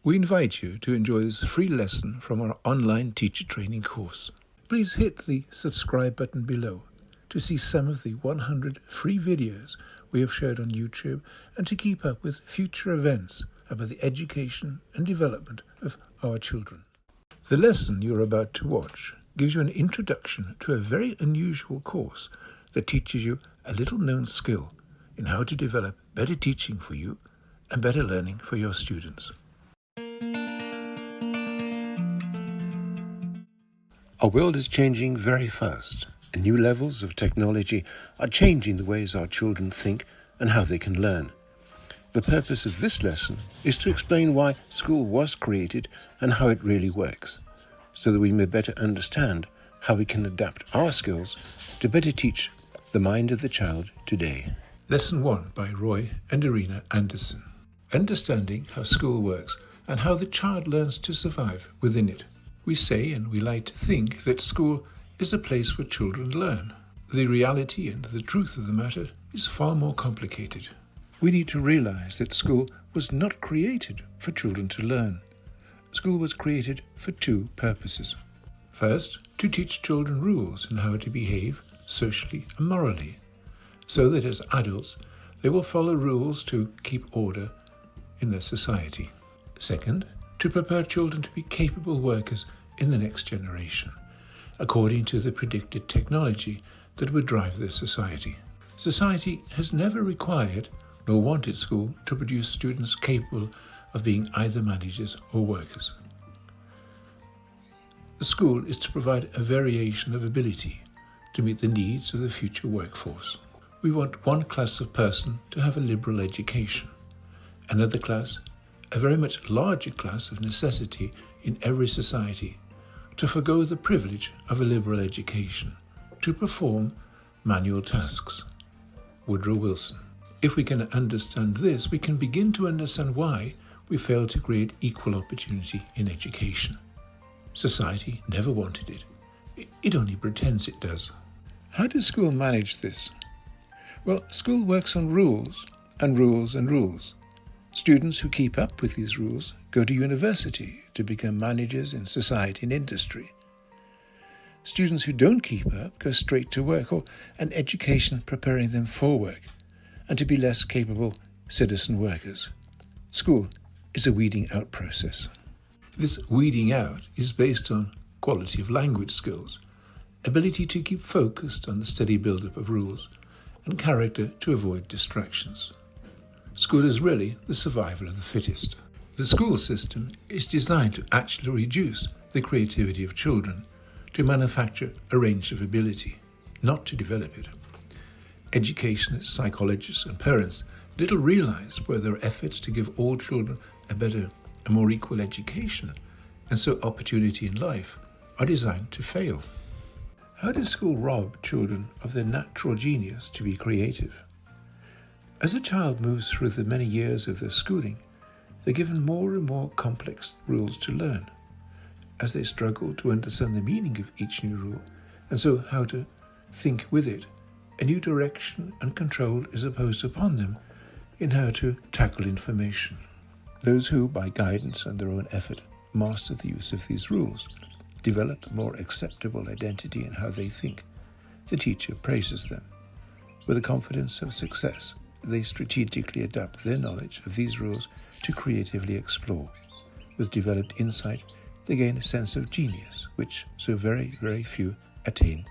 We invite you to enjoy this free lesson from our online teacher training course. Please hit the subscribe button below to see some of the 100 free videos we have shared on YouTube and to keep up with future events about the education and development of our children. The lesson you're about to watch gives you an introduction to a very unusual course that teaches you a little-known skill in how to develop better teaching for you and better learning for your students. Our world is changing very fast, and new levels of technology are changing the ways our children think and how they can learn. The purpose of this lesson is to explain why school was created and how it really works, so that we may better understand how we can adapt our skills to better teach the mind of the child today. Lesson 1 by Roy and Irina Andersen. Understanding how school works and how the child learns to survive within it. We say and we like to think that school is a place where children learn. The reality and the truth of the matter is far more complicated. We need to realize that school was not created for children to learn. School was created for two purposes. First, to teach children rules and how to behave socially and morally, so that as adults they will follow rules to keep order in their society. Second, to prepare children to be capable workers in the next generation, according to the predicted technology that would drive their society. Society has never required nor wanted school to produce students capable of being either managers or workers. The school is to provide a variation of ability to meet the needs of the future workforce. We want one class of person to have a liberal education, another class, a very much larger class of necessity in every society, to forgo the privilege of a liberal education, to perform manual tasks. Woodrow Wilson. If we can understand this, we can begin to understand why we fail to create equal opportunity in education. Society never wanted it. It only pretends it does. How does school manage this? Well, school works on rules and rules and rules. Students who keep up with these rules go to university to become managers in society and industry. Students who don't keep up go straight to work or an education preparing them for work and to be less capable citizen workers. School is a weeding out process. This weeding out is based on quality of language skills, ability to keep focused on the steady build-up of rules, and character to avoid distractions. School is really the survival of the fittest. The school system is designed to actually reduce the creativity of children, to manufacture a range of ability, not to develop it. Educationists, psychologists and parents little realize where their efforts to give all children a better and more equal education, and so opportunity in life, are designed to fail. How does school rob children of their natural genius to be creative? As a child moves through the many years of their schooling, they're given more and more complex rules to learn. As they struggle to understand the meaning of each new rule, and so how to think with it, a new direction and control is imposed upon them in how to tackle information. Those who, by guidance and their own effort, master the use of these rules, develop a more acceptable identity in how they think. The teacher praises them. With the confidence of success, they strategically adapt their knowledge of these rules to creatively explore. With developed insight, they gain a sense of genius, which so very, very few attain.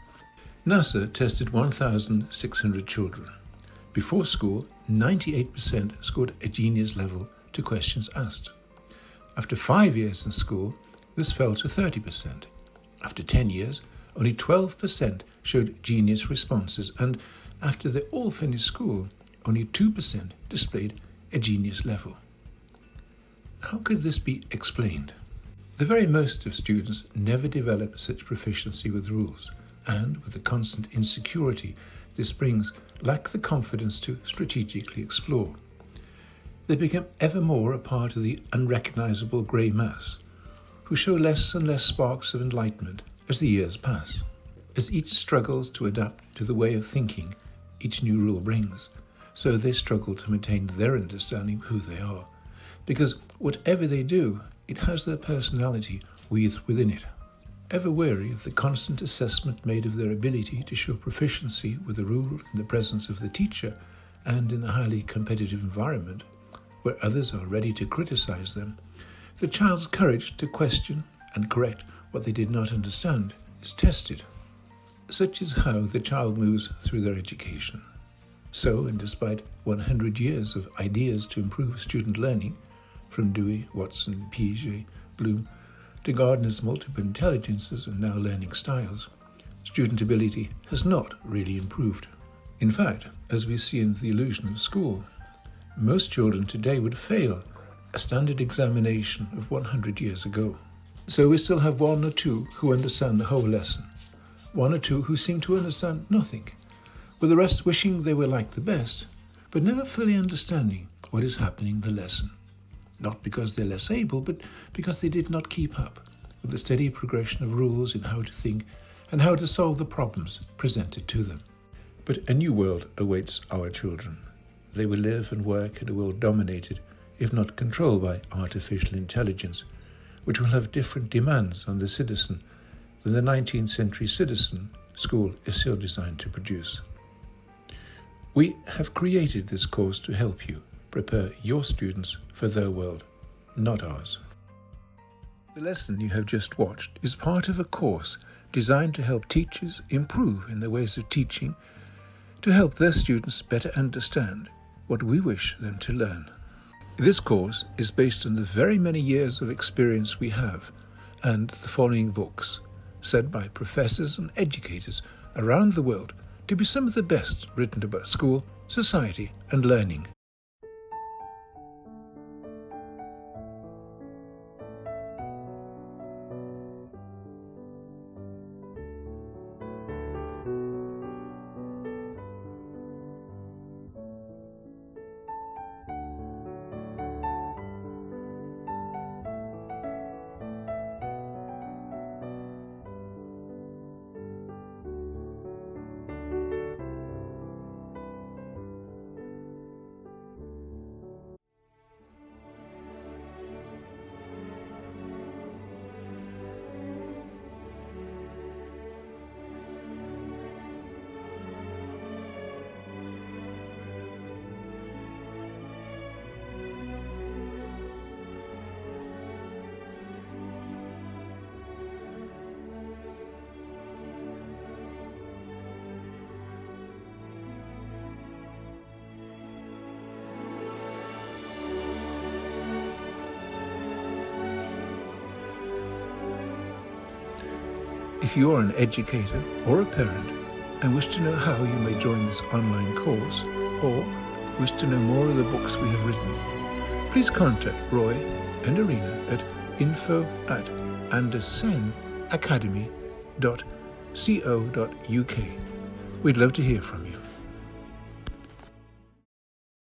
NASA tested 1,600 children. Before school, 98% scored a genius level to questions asked. After 5 years in school, this fell to 30%. After 10 years, only 12% showed genius responses, and after they all finished school, only 2% displayed a genius level. How could this be explained? The very most of students never develop such proficiency with rules, and with the constant insecurity this brings, lack the confidence to strategically explore. They become ever more a part of the unrecognizable grey mass, who show less and less sparks of enlightenment as the years pass. As each struggles to adapt to the way of thinking each new rule brings, so they struggle to maintain their understanding of who they are. because whatever they do, it has their personality weaved within it. Ever wary of the constant assessment made of their ability to show proficiency with a rule in the presence of the teacher and in a highly competitive environment, where others are ready to criticize them, the child's courage to question and correct what they did not understand is tested. Such is how the child moves through their education. So, and despite 100 years of ideas to improve student learning, from Dewey, Watson, Piaget, Bloom, to Gardner's multiple intelligences and now learning styles, student ability has not really improved. In fact, as we see in The Illusion of School, most children today would fail a standard examination of 100 years ago. So we still have one or two who understand the whole lesson, one or two who seem to understand nothing, with the rest wishing they were like the best, but never fully understanding what is happening in the lesson. Not because they're less able, but because they did not keep up with the steady progression of rules in how to think and how to solve the problems presented to them. But a new world awaits our children. They will live and work in a world dominated, if not controlled, by artificial intelligence, which will have different demands on the citizen than the 19th century citizen school is still designed to produce. We have created this course to help you prepare your students for their world, not ours. The lesson you have just watched is part of a course designed to help teachers improve in their ways of teaching, to help their students better understand what we wish them to learn. This course is based on the very many years of experience we have and the following books, said by professors and educators around the world to be some of the best written about school, society, and learning. If you are an educator or a parent and wish to know how you may join this online course, or wish to know more of the books we have written, please contact Roy and Irina at info@andersenacademy.co.uk. We'd love to hear from you.